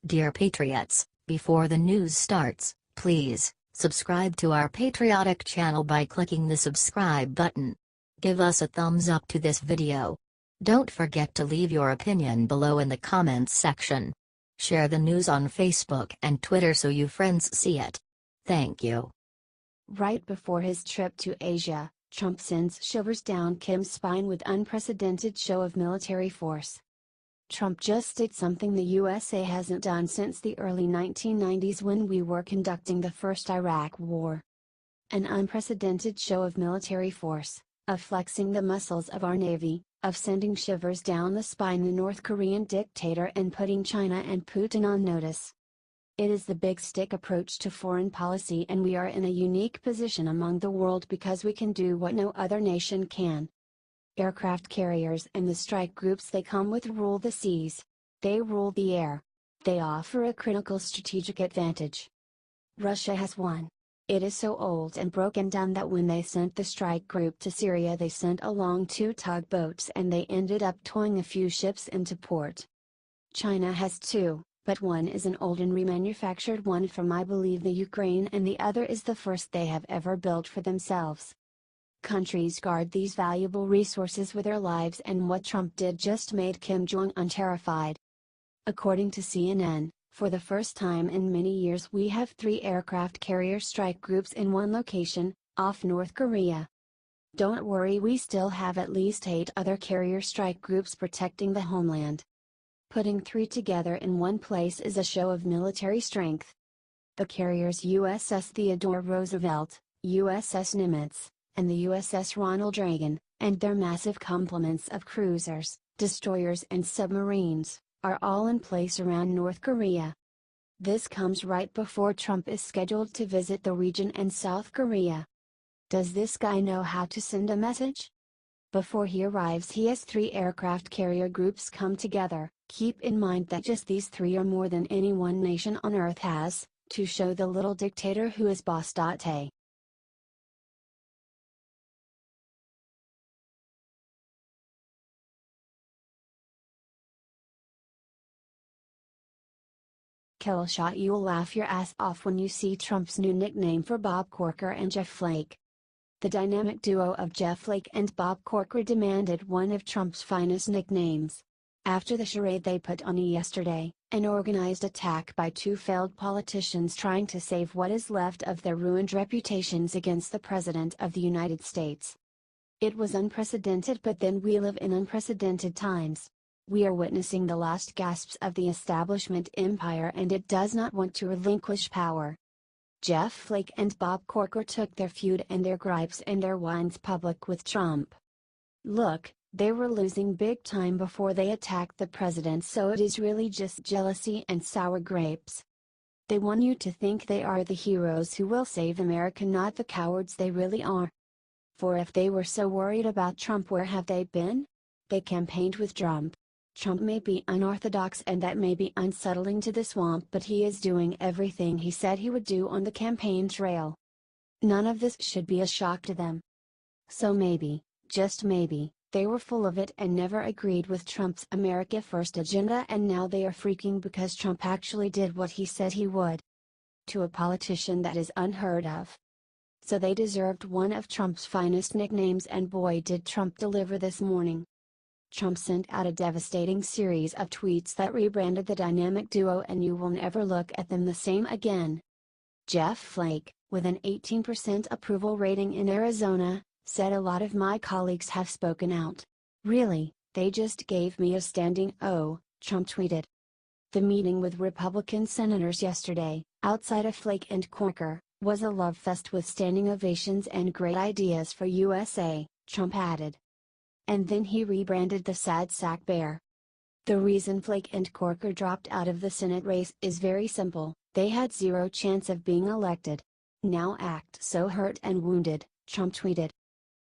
Dear Patriots, before the news starts, please subscribe to our patriotic channel by clicking the subscribe button. Give us a thumbs up to this video. Don't forget to leave your opinion below in the comments section. Share the news on Facebook and Twitter so your friends see it. Thank you. Right before his trip to Asia, Trump sends Shivers down Kim's spine with unprecedented show of military force. Trump just did something the USA hasn't done since the early 1990s when we were conducting the first Iraq War. An unprecedented show of military force, of flexing the muscles of our Navy, of sending shivers down the spine the North Korean dictator and putting China and Putin on notice. It is the big stick approach to foreign policy, and we are in a unique position among the world because we can do what no other nation can. Aircraft carriers and the strike groups they come with rule the seas. They rule the air. They offer a critical strategic advantage. Russia has won. It is so old and broken down that when they sent the strike group to Syria, they sent along 2 tugboats and they ended up towing a few ships into port. China has 2, but one is an old and remanufactured one from I believe the Ukraine, and the other is the first they have ever built for themselves. Countries guard these valuable resources with their lives, and what Trump did just made Kim Jong-un terrified. According to CNN, for the first time in many years we have 3 aircraft carrier strike groups in one location, off North Korea. Don't worry, we still have at least 8 other carrier strike groups protecting the homeland. Putting 3 together in one place is a show of military strength. The carriers USS Theodore Roosevelt, USS Nimitz, and the USS Ronald Reagan, and their massive complements of cruisers, destroyers and submarines, are all in place around North Korea. This comes right before Trump is scheduled to visit the region and South Korea. Does this guy know how to send a message? Before he arrives, he has 3 aircraft carrier groups come together. Keep in mind that just these 3 are more than any one nation on earth has, to show the little dictator who is boss. Kill shot. You'll laugh your ass off when you see Trump's new nickname for Bob Corker and Jeff Flake. The dynamic duo of Jeff Flake and Bob Corker demanded one of Trump's finest nicknames. After the charade they put on yesterday, an organized attack by 2 failed politicians trying to save what is left of their ruined reputations against the President of the United States. It was unprecedented, but then we live in unprecedented times. We are witnessing the last gasps of the establishment empire, and it does not want to relinquish power. Jeff Flake and Bob Corker took their feud and their gripes and their whines public with Trump. Look, they were losing big time before they attacked the president, so it is really just jealousy and sour grapes. They want you to think they are the heroes who will save America, not the cowards they really are. For if they were so worried about Trump, where have they been? They campaigned with Trump. Trump may be unorthodox and that may be unsettling to the swamp, but he is doing everything he said he would do on the campaign trail. None of this should be a shock to them. So maybe, just maybe, they were full of it and never agreed with Trump's America First agenda, and now they are freaking because Trump actually did what he said he would. To a politician, that is unheard of. So they deserved one of Trump's finest nicknames, and boy did Trump deliver this morning. Trump sent out a devastating series of tweets that rebranded the dynamic duo, and you will never look at them the same again. Jeff Flake, with an 18% approval rating in Arizona, said, "A lot of my colleagues have spoken out. Really, they just gave me a standing O," Trump tweeted. The meeting with Republican senators yesterday, outside of Flake and Corker, was a love fest with standing ovations and great ideas for USA, Trump added. And then he rebranded the sad sack bear. The reason Flake and Corker dropped out of the Senate race is very simple: they had 0 chance of being elected. Now act so hurt and wounded, Trump tweeted.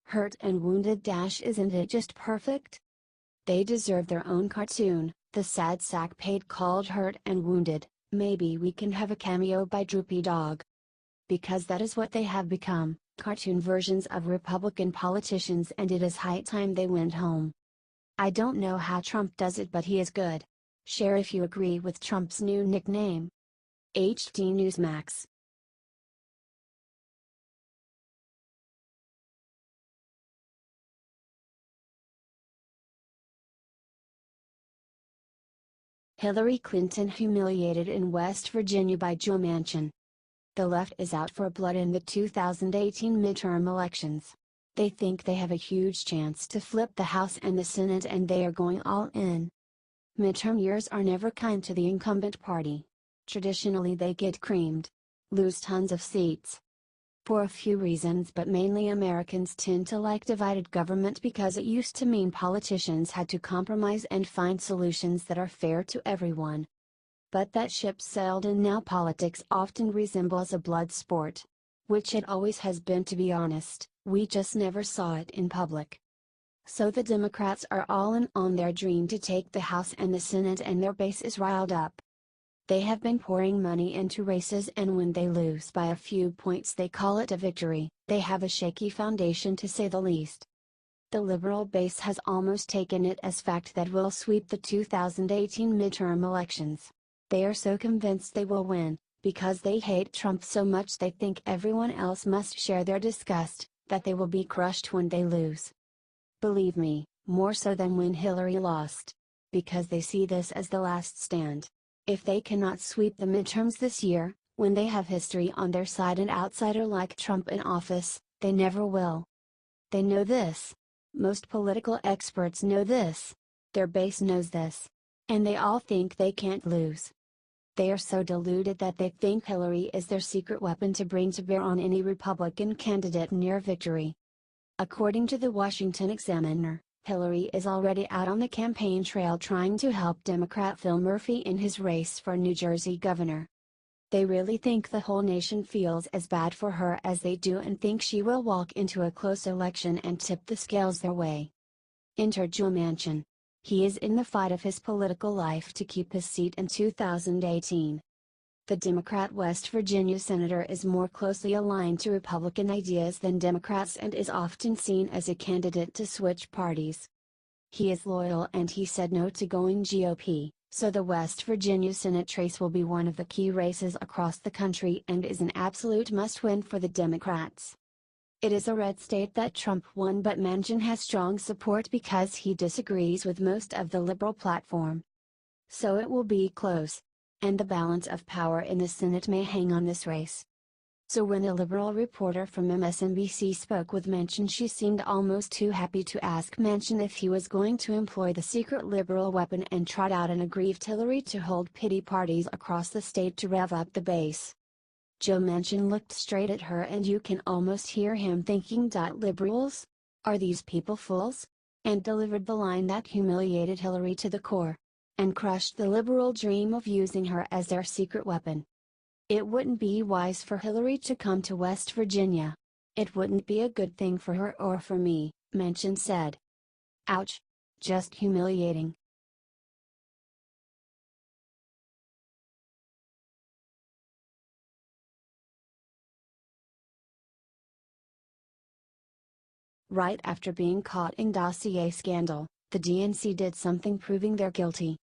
Hurt and wounded - isn't it just perfect? They deserve their own cartoon, the sad sack paid called Hurt and Wounded. Maybe we can have a cameo by Droopy Dog. Because that is what they have become, cartoon versions of Republican politicians, and it is high time they went home. I don't know how Trump does it, but he is good. Share if you agree with Trump's new nickname. HD Newsmax. Hillary Clinton humiliated in West Virginia by Joe Manchin. The left is out for blood in the 2018 midterm elections. They think they have a huge chance to flip the House and the Senate, and they are going all in. Midterm years are never kind to the incumbent party. Traditionally they get creamed. Lose tons of seats. For a few reasons, but mainly Americans tend to like divided government because it used to mean politicians had to compromise and find solutions that are fair to everyone. But that ship sailed, and now politics often resembles a blood sport. Which it always has been, to be honest, we just never saw it in public. So the Democrats are all in on their dream to take the House and the Senate, and their base is riled up. They have been pouring money into races, and when they lose by a few points they call it a victory. They have a shaky foundation, to say the least. The liberal base has almost taken it as fact that we'll sweep the 2018 midterm elections. They are so convinced they will win, because they hate Trump so much they think everyone else must share their disgust, that they will be crushed when they lose. Believe me, more so than when Hillary lost. Because they see this as the last stand. If they cannot sweep the midterms this year, when they have history on their side and outsider like Trump in office, they never will. They know this. Most political experts know this. Their base knows this. And they all think they can't lose. They are so deluded that they think Hillary is their secret weapon to bring to bear on any Republican candidate near victory. According to the Washington Examiner, Hillary is already out on the campaign trail trying to help Democrat Phil Murphy in his race for New Jersey governor. They really think the whole nation feels as bad for her as they do, and think she will walk into a close election and tip the scales their way. Enter Joe Manchin. He is in the fight of his political life to keep his seat in 2018. The Democrat West Virginia senator is more closely aligned to Republican ideas than Democrats and is often seen as a candidate to switch parties. He is loyal, and he said no to going GOP, so the West Virginia Senate race will be one of the key races across the country and is an absolute must-win for the Democrats. It is a red state that Trump won, but Manchin has strong support because he disagrees with most of the liberal platform. So it will be close. And the balance of power in the Senate may hang on this race. So when a liberal reporter from MSNBC spoke with Manchin, she seemed almost too happy to ask Manchin if he was going to employ the secret liberal weapon and trot out an aggrieved Hillary to hold pity parties across the state to rev up the base. Joe Manchin looked straight at her, and you can almost hear him thinking, "Liberals? Are these people fools?" and delivered the line that humiliated Hillary to the core. And crushed the liberal dream of using her as their secret weapon. It wouldn't be wise for Hillary to come to West Virginia. It wouldn't be a good thing for her or for me, Manchin said. Ouch. Just humiliating. Right after being caught in dossier scandal, the DNC did something proving they're guilty.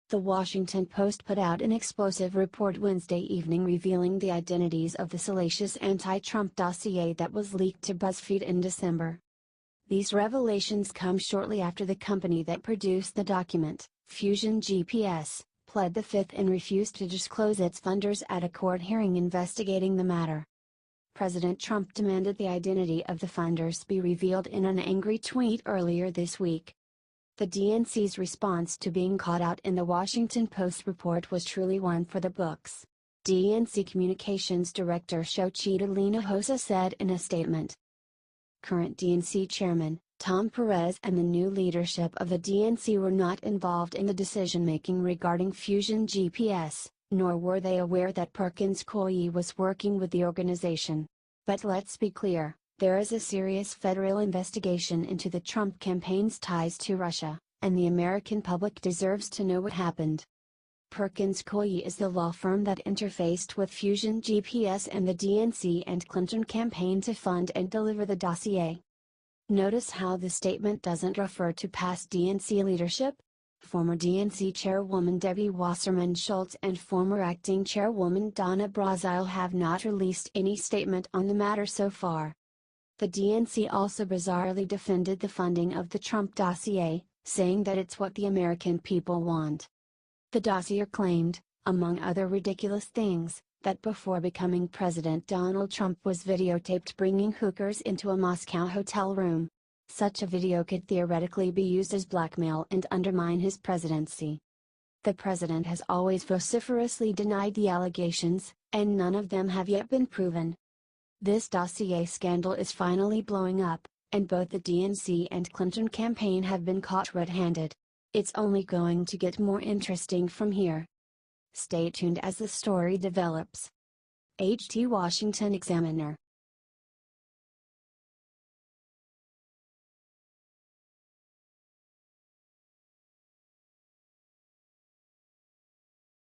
The Washington Post put out an explosive report Wednesday evening revealing the identities of the salacious anti-Trump dossier that was leaked to BuzzFeed in December. These revelations come shortly after the company that produced the document, Fusion GPS, pled the Fifth and refused to disclose its funders at a court hearing investigating the matter. President Trump demanded the identity of the funders be revealed in an angry tweet earlier this week. The DNC's response to being caught out in the Washington Post report was truly one for the books. DNC Communications Director Xochitl Hinojosa said in a statement. Current DNC Chairman, Tom Perez, and the new leadership of the DNC were not involved in the decision-making regarding Fusion GPS, nor were they aware that Perkins Coie was working with the organization. But let's be clear. There is a serious federal investigation into the Trump campaign's ties to Russia, and the American public deserves to know what happened. Perkins Coie is the law firm that interfaced with Fusion GPS and the DNC and Clinton campaign to fund and deliver the dossier. Notice how the statement doesn't refer to past DNC leadership? Former DNC chairwoman Debbie Wasserman Schultz and former acting chairwoman Donna Brazile have not released any statement on the matter so far. The DNC also bizarrely defended the funding of the Trump dossier, saying that it's what the American people want. The dossier claimed, among other ridiculous things, that before becoming president Donald Trump was videotaped bringing hookers into a Moscow hotel room. Such a video could theoretically be used as blackmail and undermine his presidency. The president has always vociferously denied the allegations, and none of them have yet been proven. This dossier scandal is finally blowing up, and both the DNC and Clinton campaign have been caught red-handed. It's only going to get more interesting from here. Stay tuned as the story develops. HT Washington Examiner.